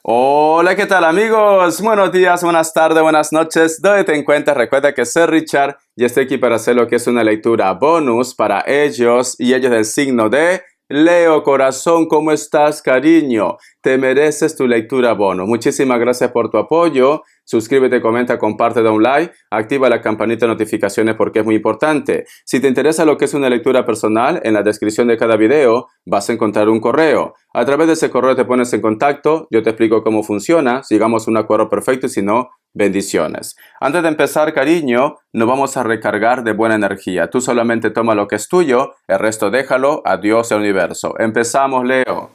Hola, ¿qué tal amigos? Buenos días, buenas tardes, buenas noches. ¿Dónde te encuentras? Recuerda que soy Richard y estoy aquí para hacer lo que es una lectura bonus para ellos y ellos del signo de Leo. Corazón, ¿cómo estás, cariño? Te mereces tu lectura bonus. Muchísimas gracias por tu apoyo. Suscríbete, comenta, comparte, da un like, activa la campanita de notificaciones porque es muy importante. Si te interesa lo que es una lectura personal, en la descripción de cada video vas a encontrar un correo. A través de ese correo te pones en contacto, yo te explico cómo funciona, si llegamos a un acuerdo perfecto y si no, bendiciones. Antes de empezar, cariño, nos vamos a recargar de buena energía. Tú solamente toma lo que es tuyo, el resto déjalo a Dios y al universo. Empezamos, Leo.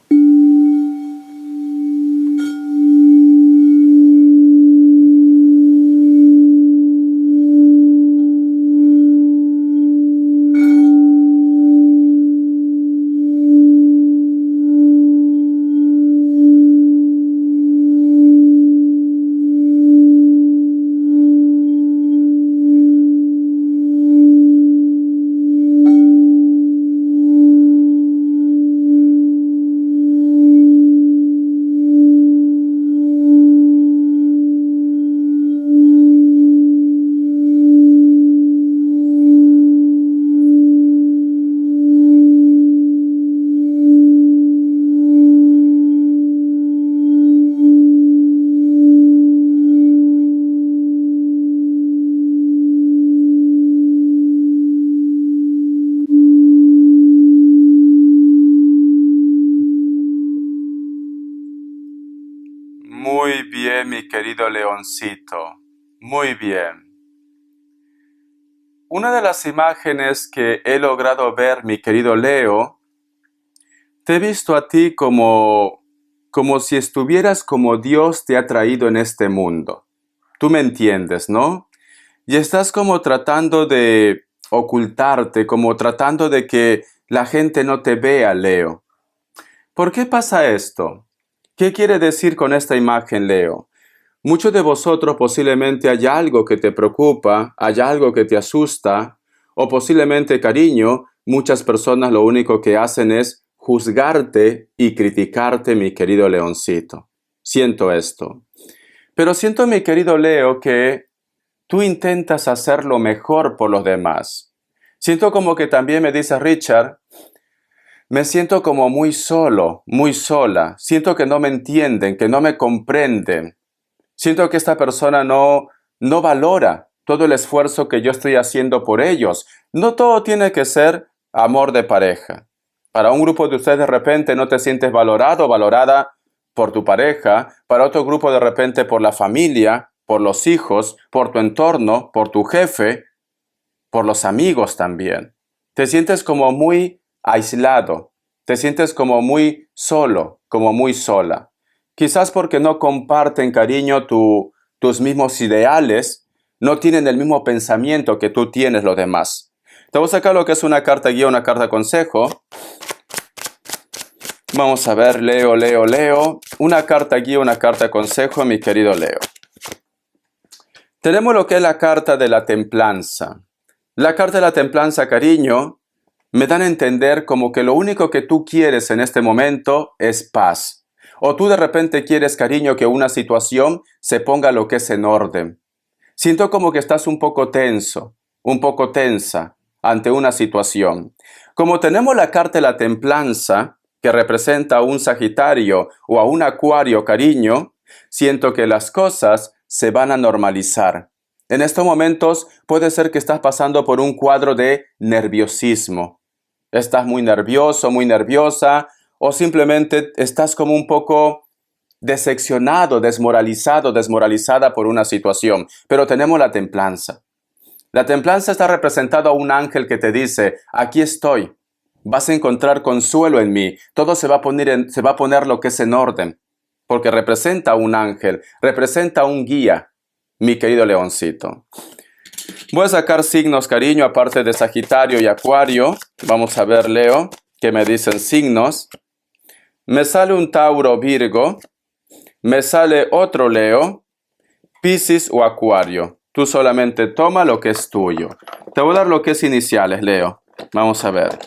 Muy bien, mi querido leoncito. Muy bien. Una de las imágenes que he logrado ver, mi querido Leo, te he visto a ti como si estuvieras como Dios te ha traído en este mundo. Tú me entiendes, ¿no? Y estás como tratando de ocultarte, como tratando de que la gente no te vea, Leo. ¿Por qué pasa esto? ¿Qué quiere decir con esta imagen, Leo? Muchos de vosotros posiblemente hay algo que te preocupa, hay algo que te asusta, o posiblemente, cariño, muchas personas lo único que hacen es juzgarte y criticarte, mi querido leoncito. Siento esto. Pero siento, mi querido Leo, que tú intentas hacer lo mejor por los demás. Siento como que también me dice Richard, me siento como muy solo, muy sola. Siento que no me entienden, que no me comprenden. Siento que esta persona no valora todo el esfuerzo que yo estoy haciendo por ellos. No todo tiene que ser amor de pareja. Para un grupo de ustedes de repente no te sientes valorado o valorada por tu pareja, para otro grupo de repente por la familia, por los hijos, por tu entorno, por tu jefe, por los amigos también. Te sientes como muy aislado, te sientes como muy solo, como muy sola. Quizás porque no comparten, cariño, tus mismos ideales, no tienen el mismo pensamiento que tú tienes los demás. Te voy a sacar lo que es una carta guía, una carta consejo. Vamos a ver, Leo, Leo, Leo. Una carta guía, una carta consejo, mi querido Leo. Tenemos lo que es la carta de la templanza. La carta de la templanza, cariño, me dan a entender como que lo único que tú quieres en este momento es paz. O tú de repente quieres, cariño, que una situación se ponga lo que es en orden. Siento como que estás un poco tenso, un poco tensa ante una situación. Como tenemos la carta de la templanza, que representa a un Sagitario o a un Acuario, cariño, siento que las cosas se van a normalizar. En estos momentos puede ser que estás pasando por un cuadro de nerviosismo. Estás muy nervioso, muy nerviosa, o simplemente estás como un poco decepcionado, desmoralizado, desmoralizada por una situación. Pero tenemos la templanza. La templanza está representada a un ángel que te dice, aquí estoy, vas a encontrar consuelo en mí, todo se va a poner lo que es en orden, porque representa a un ángel, representa a un guía, mi querido leoncito. Voy a sacar signos, cariño, aparte de Sagitario y Acuario. Vamos a ver, Leo, qué me dicen signos. Me sale un Tauro, Virgo. Me sale otro Leo, Piscis o Acuario. Tú solamente toma lo que es tuyo. Te voy a dar lo que es iniciales, Leo. Vamos a ver.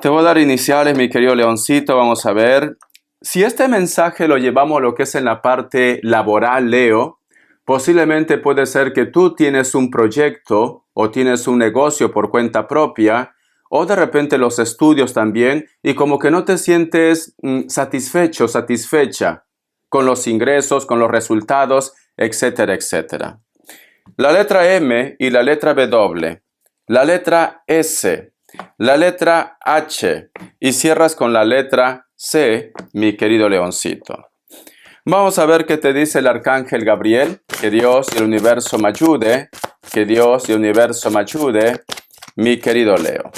Te voy a dar iniciales, mi querido leoncito. Vamos a ver. Si este mensaje lo llevamos a lo que es en la parte laboral, Leo, posiblemente puede ser que tú tienes un proyecto o tienes un negocio por cuenta propia o de repente los estudios también y como que no te sientes satisfecho, satisfecha con los ingresos, con los resultados, etcétera, etcétera. La letra M y la letra W, la letra S, la letra H y cierras con la letra C, mi querido leoncito. Vamos a ver qué te dice el arcángel Gabriel. Que Dios y el universo me ayude. Que Dios y el universo me ayude, mi querido Leo.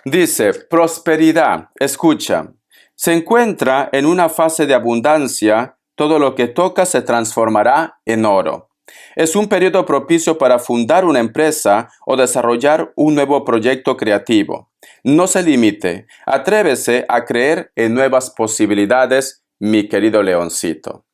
Dice, prosperidad. Escucha. Se encuentra en una fase de abundancia. Todo lo que toca se transformará en oro. Es un periodo propicio para fundar una empresa o desarrollar un nuevo proyecto creativo. No se limite. Atrévese a creer en nuevas posibilidades, mi querido leoncito.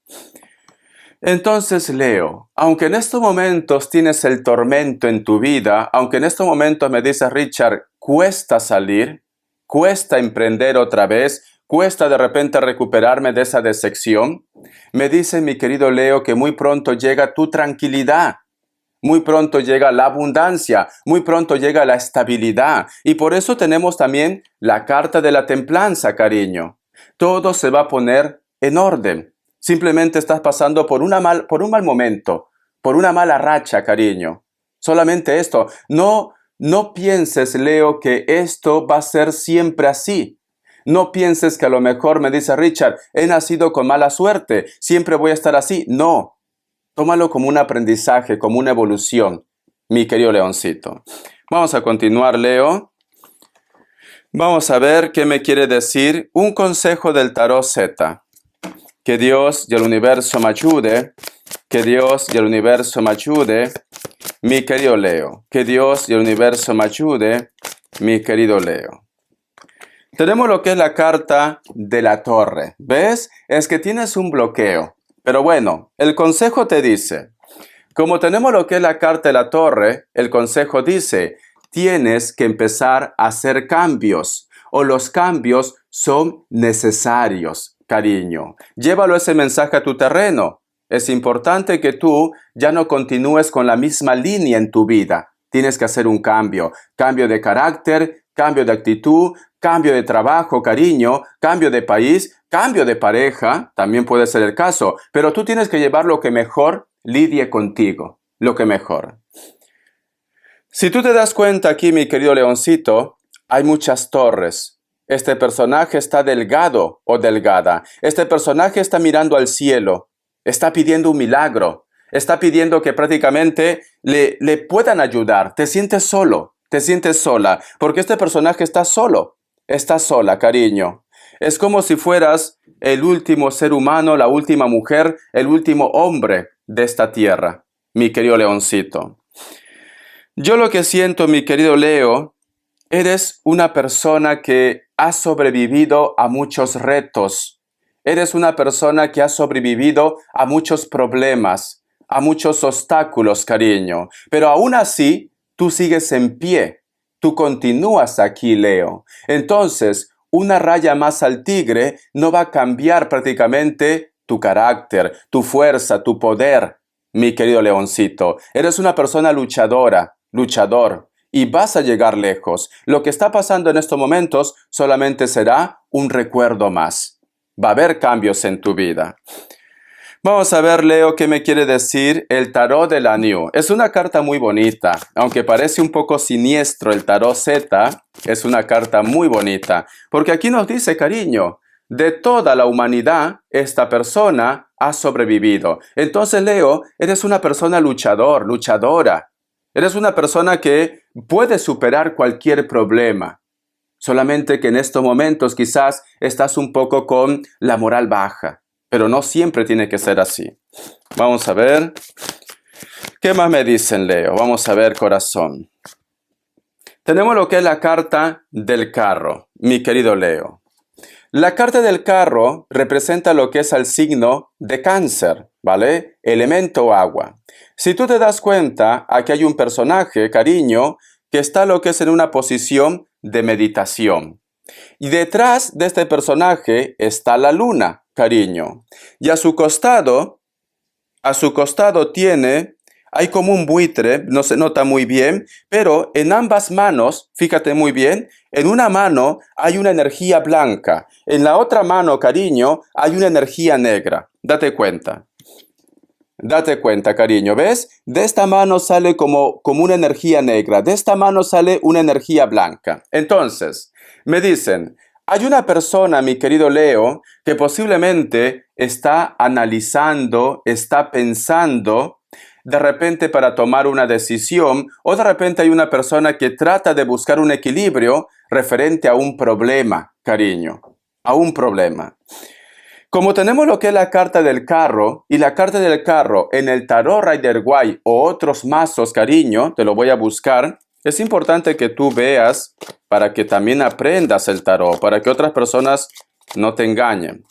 Entonces, Leo, aunque en estos momentos tienes el tormento en tu vida, aunque en estos momentos me dices, Richard, cuesta salir, cuesta emprender otra vez, cuesta de repente recuperarme de esa decepción, me dice mi querido Leo que muy pronto llega tu tranquilidad. Muy pronto llega la abundancia, muy pronto llega la estabilidad. Y por eso tenemos también la carta de la templanza, cariño. Todo se va a poner en orden. Simplemente estás pasando por un mal momento, por una mala racha, cariño. Solamente esto. No pienses, Leo, que esto va a ser siempre así. No pienses que a lo mejor me dice Richard, he nacido con mala suerte, siempre voy a estar así. No. Tómalo como un aprendizaje, como una evolución, mi querido leoncito. Vamos a continuar, Leo. Vamos a ver qué me quiere decir un consejo del tarot Z. Que Dios y el universo me ayude. Que Dios y el universo me ayude, mi querido Leo. Que Dios y el universo me ayude, mi querido Leo. Tenemos lo que es la carta de la torre. ¿Ves? Es que tienes un bloqueo. Pero bueno, el consejo te dice, como tenemos lo que es la carta de la torre, el consejo dice, tienes que empezar a hacer cambios o los cambios son necesarios, cariño. Llévalo ese mensaje a tu terreno. Es importante que tú ya no continúes con la misma línea en tu vida. Tienes que hacer un cambio de carácter, cambio de actitud, cambio de trabajo, cariño, cambio de país, cambio de pareja, también puede ser el caso, pero tú tienes que llevar lo que mejor lidie contigo, lo que mejor. Si tú te das cuenta aquí, mi querido leoncito, hay muchas torres. Este personaje está delgado o delgada. Este personaje está mirando al cielo, está pidiendo un milagro, está pidiendo que prácticamente le puedan ayudar. Te sientes solo, te sientes sola, porque este personaje está solo. Estás sola, cariño. Es como si fueras el último ser humano, la última mujer, el último hombre de esta tierra, mi querido leoncito. Yo lo que siento, mi querido Leo, eres una persona que ha sobrevivido a muchos retos. Eres una persona que ha sobrevivido a muchos problemas, a muchos obstáculos, cariño. Pero aún así, tú sigues en pie. Tú continúas aquí, Leo. Entonces, una raya más al tigre no va a cambiar prácticamente tu carácter, tu fuerza, tu poder, mi querido leoncito. Eres una persona luchadora, luchador, y vas a llegar lejos. Lo que está pasando en estos momentos solamente será un recuerdo más. Va a haber cambios en tu vida. Vamos a ver, Leo, qué me quiere decir el tarot de la New. Es una carta muy bonita, aunque parece un poco siniestro el tarot Z, es una carta muy bonita, porque aquí nos dice, cariño, de toda la humanidad, esta persona ha sobrevivido. Entonces, Leo, eres una persona luchador, luchadora. Eres una persona que puede superar cualquier problema. Solamente que en estos momentos quizás estás un poco con la moral baja. Pero no siempre tiene que ser así. Vamos a ver. ¿Qué más me dicen, Leo? Vamos a ver, corazón. Tenemos lo que es la carta del carro, mi querido Leo. La carta del carro representa lo que es el signo de Cáncer, ¿vale? Elemento agua. Si tú te das cuenta, aquí hay un personaje, cariño, que está lo que es en una posición de meditación. Y detrás de este personaje está la luna, cariño. Y a su costado hay como un buitre, no se nota muy bien, pero en ambas manos, fíjate muy bien, en una mano hay una energía blanca, en la otra mano, cariño, hay una energía negra. Date cuenta. Date cuenta, cariño, ¿ves? De esta mano sale como una energía negra, de esta mano sale una energía blanca. Entonces, me dicen, hay una persona, mi querido Leo, que posiblemente está analizando, está pensando, de repente para tomar una decisión, o de repente hay una persona que trata de buscar un equilibrio referente a un problema, cariño, a un problema. Como tenemos lo que es la carta del carro, y la carta del carro en el tarot Rider-Waite o otros mazos, cariño, te lo voy a buscar, es importante que tú veas para que también aprendas el tarot, para que otras personas no te engañen.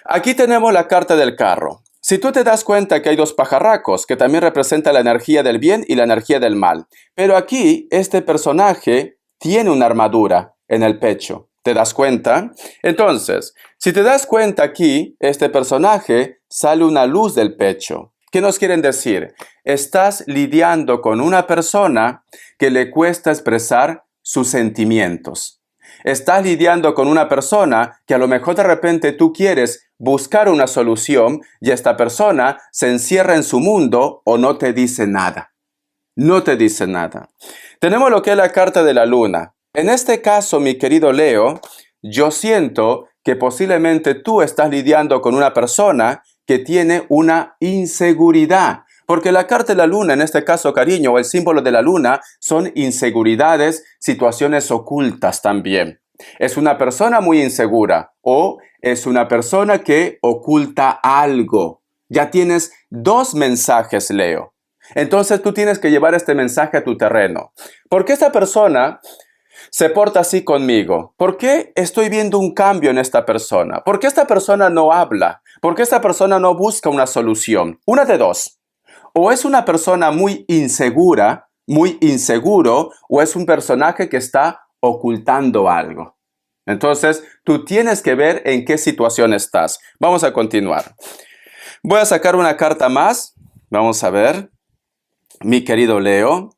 Aquí tenemos la carta del carro. Si tú te das cuenta que hay dos pajarracos, que también representan la energía del bien y la energía del mal. Pero aquí, este personaje tiene una armadura en el pecho. ¿Te das cuenta? Entonces, si te das cuenta aquí, este personaje sale una luz del pecho. ¿Qué nos quieren decir? Estás lidiando con una persona que le cuesta expresar sus sentimientos. Estás lidiando con una persona que a lo mejor de repente tú quieres buscar una solución y esta persona se encierra en su mundo o no te dice nada. No te dice nada. Tenemos lo que es la carta de la luna. En este caso, mi querido Leo, yo siento que posiblemente tú estás lidiando con una persona que tiene una inseguridad. Porque la carta de la luna, en este caso, cariño, o el símbolo de la luna, son inseguridades, situaciones ocultas también. Es una persona muy insegura o es una persona que oculta algo. Ya tienes dos mensajes, Leo. Entonces tú tienes que llevar este mensaje a tu terreno. ¿Por qué esta persona se porta así conmigo? ¿Por qué estoy viendo un cambio en esta persona? ¿Por qué esta persona no habla? ¿Por qué esta persona no busca una solución? Una de dos. O es una persona muy insegura, muy inseguro, o es un personaje que está ocultando algo. Entonces, tú tienes que ver en qué situación estás. Vamos a continuar. Voy a sacar una carta más. Vamos a ver. Mi querido Leo.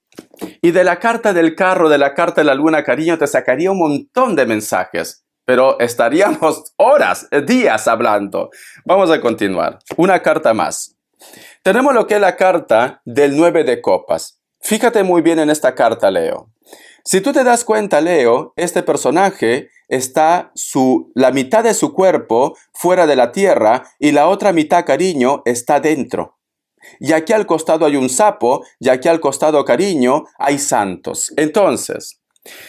Y de la carta del carro, de la carta de la luna, cariño, te sacaría un montón de mensajes. Pero estaríamos horas, días hablando. Vamos a continuar. Una carta más. Tenemos lo que es la carta del 9 de copas. Fíjate muy bien en esta carta, Leo. Si tú te das cuenta, Leo, este personaje está la mitad de su cuerpo fuera de la tierra y la otra mitad, cariño, está dentro. Y aquí al costado hay un sapo, y aquí al costado, cariño, hay santos. Entonces,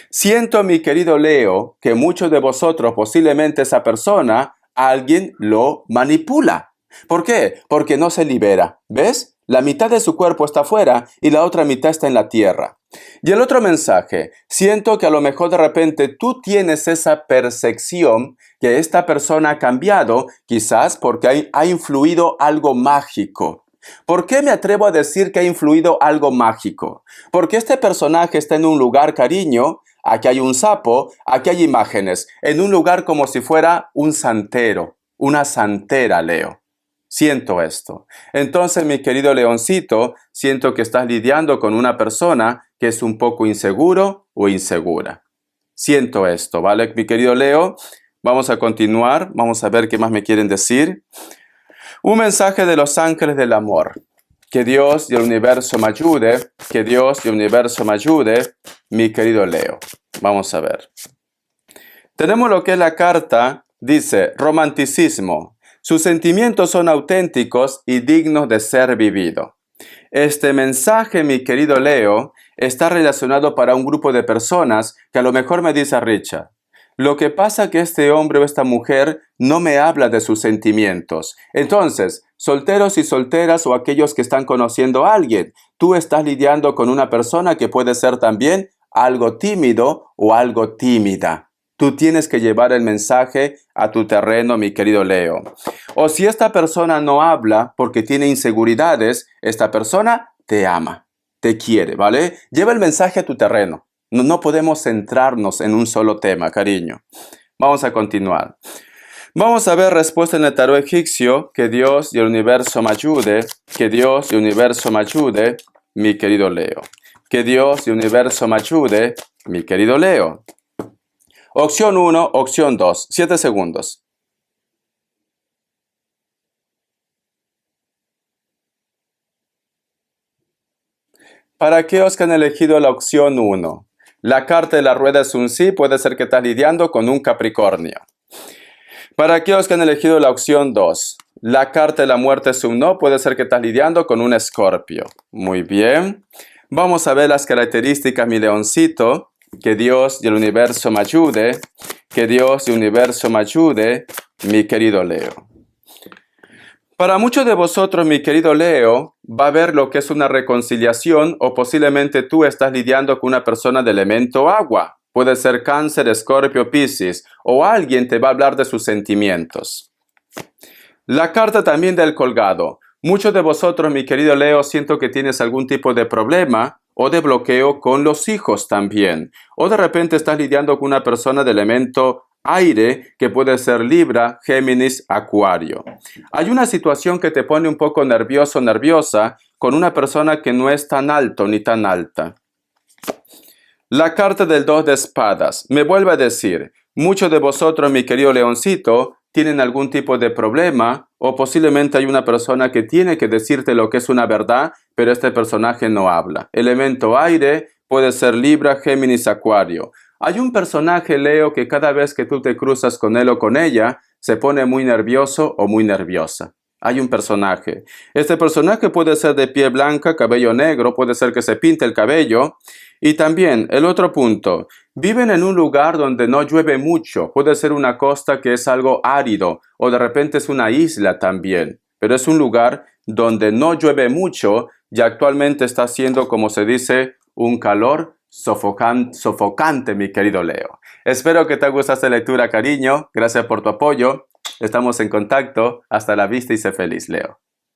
siento, mi querido Leo, que muchos de vosotros, posiblemente esa persona, alguien lo manipula. ¿Por qué? Porque no se libera. ¿Ves? La mitad de su cuerpo está afuera y la otra mitad está en la tierra. Y el otro mensaje, siento que a lo mejor de repente tú tienes esa percepción que esta persona ha cambiado, quizás porque ha influido algo mágico. ¿Por qué me atrevo a decir que ha influido algo mágico? Porque este personaje está en un lugar, cariño, aquí hay un sapo, aquí hay imágenes, en un lugar como si fuera un santero, una santera, Leo. Siento esto. Entonces, mi querido leoncito, siento que estás lidiando con una persona que es un poco inseguro o insegura. Siento esto, ¿vale, mi querido Leo? Vamos a continuar, vamos a ver qué más me quieren decir. Un mensaje de los ángeles del amor. Que Dios y el universo me ayude, que Dios y el universo me ayude, mi querido Leo. Vamos a ver. Tenemos lo que es la carta, dice, romanticismo. Sus sentimientos son auténticos y dignos de ser vivido. Este mensaje, mi querido Leo, está relacionado para un grupo de personas que a lo mejor me dice Richard. Lo que pasa es que este hombre o esta mujer no me habla de sus sentimientos. Entonces, solteros y solteras o aquellos que están conociendo a alguien, tú estás lidiando con una persona que puede ser también algo tímido o algo tímida. Tú tienes que llevar el mensaje a tu terreno, mi querido Leo. O si esta persona no habla porque tiene inseguridades, esta persona te ama, te quiere, ¿vale? Lleva el mensaje a tu terreno. No podemos centrarnos en un solo tema, cariño. Vamos a continuar. Vamos a ver respuesta en el tarot egipcio. Que Dios y el universo me ayude. Que Dios y el universo me ayude, mi querido Leo. Que Dios y el universo me ayude, mi querido Leo. Opción 1, opción 2. 7 segundos. Para aquellos que han elegido la opción 1, la carta de la rueda es un sí, puede ser que estás lidiando con un Capricornio. Para aquellos que han elegido la opción 2, la carta de la muerte es un no, puede ser que estás lidiando con un Escorpio. Muy bien. Vamos a ver las características, mi leoncito. Que Dios y el universo me ayude. Que Dios y el universo me ayude, mi querido Leo. Para muchos de vosotros, mi querido Leo, va a ver lo que es una reconciliación o posiblemente tú estás lidiando con una persona de elemento agua. Puede ser Cáncer, Escorpio, Piscis, o alguien te va a hablar de sus sentimientos. La carta también del colgado. Muchos de vosotros, mi querido Leo, siento que tienes algún tipo de problema o de bloqueo con los hijos también. O de repente estás lidiando con una persona de elemento aire, que puede ser Libra, Géminis, Acuario. Hay una situación que te pone un poco nervioso, nerviosa, con una persona que no es tan alto ni tan alta. La carta del 2 de espadas me vuelve a decir, muchos de vosotros, mi querido leoncito, tienen algún tipo de problema o posiblemente hay una persona que tiene que decirte lo que es una verdad, pero este personaje no habla. Elemento aire puede ser Libra, Géminis, Acuario. Hay un personaje, Leo, que cada vez que tú te cruzas con él o con ella, se pone muy nervioso o muy nerviosa. Hay un personaje. Este personaje puede ser de piel blanca, cabello negro, puede ser que se pinte el cabello. Y también, el otro punto, viven en un lugar donde no llueve mucho. Puede ser una costa que es algo árido o de repente es una isla también. Pero es un lugar donde no llueve mucho y actualmente está haciendo, como se dice, un calor sofocante, mi querido Leo. Espero que te guste esta lectura, cariño. Gracias por tu apoyo. Estamos en contacto. Hasta la vista y sé feliz, Leo.